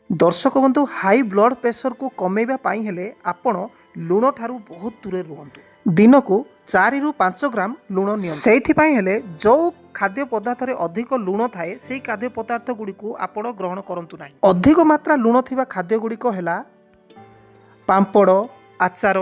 दर्शक बंधु high blood pressure को कमेवा पाई हेले आपण लुण ठारू बहुत दूरे रुहंतु। दिन को 4 ରୁ 5 ग्राम लुण नियंतु। सेइथि पाई हेले जो खाद्य पदार्थ रे अधिक लुण थाए सेही खाद्य पदार्थ गुडी को आपण ग्रहण करंतु नाही। अधिक मात्रा लुण थिबा खाद्य गुडी को हेला पांपड़, आचार,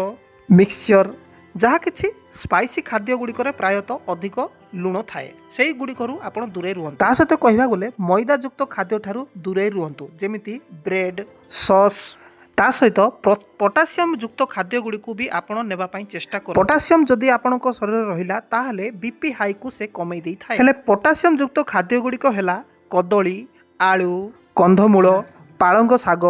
मिक्सचर जहाँ किछि स्पाइसी खाद्य गुड़िकर प्रायतः अधिक लुण थाए से गुड़िकरू आप दूरे रुहतु। ता सहित कहवा गले मैदा युक्त खाद्य ठारू दूरे रुहतु, जेमिति ब्रेड, सॉस। ता सहित पोटासियम युक्त खाद्य गुड़ी को भी आपण नेबा पई चेष्टा कर। पोटासियम जदि आपनक शरीर रहिला ताहले बीपी हाई को से कमई देई थाए। हेले पोटासियम युक्त खाद्य गुड़ी को हेला कदली, आलू, कंधमूल, पालंग साग,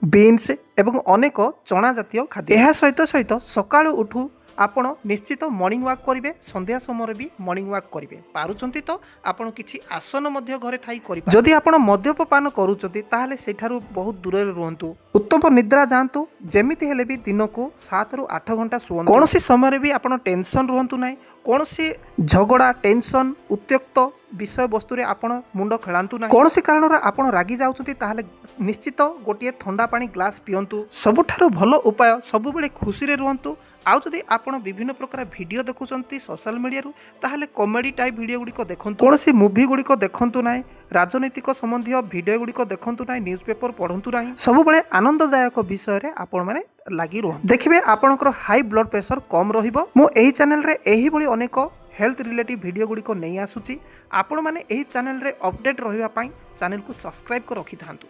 बीन्स एवं अनेक चना जातीय खाद्य। एहा सहित सहित सकाळु उठू आपण निश्चित मॉर्निंग वॉक करेंगे, संध्या समय भी मॉर्निंग वॉक करेंगे। पारुचंती तो आपण किछि आसन मध्य घरे थाई करि। जदि आपण मद्यपान करूचंती ताहले सेठारु बहुत दूरे रुहंतु। उत्तम निद्रा जांतु, जेमिति हेले भी दिन को 7 ରୁ 8 घंटा सुवंतु। कोनोसी समय भी आपण टेंशन रुहंतु नाही। कोनोसी झगड़ा, टेंशन, उत्त्यक्त विषय वस्तु रे आपण मुंड खेलांतु नाही। कोनोसी कारण आपण रागी जाउचंती ताहले निश्चित गोटिए ठंडा पानी ग्लास पियंतु। सबुठारु भलो उपाय सब बेले खुशी रे रुहंतु। आउ जदि आपण विभिन्न प्रकार वीडियो देखुचंती सोशल मीडिया रु ताहले कॉमेडी टाइप वीडियो गुडी को देखंतु। कोनोसी मूवी गुडी को देखंतु नाही। राजनीतिक संबंधी वीडियो गुडी को देखंतु नाही। न्यूज़पेपर पढंतु नाही। सब बेले आनंददायक विषय रे आपण माने लागि रुह। देखिबे आपनकर हाई ब्लड प्रेशर कम रहिबो। मो एही चैनल रे एही भली अनेक हेल्थ रिलेटिव वीडियो गुडी को नै आसुची। आपण माने एही चैनल रे अपडेट रहिबा पई चैनल को सब्सक्राइब कर रखि थांतु।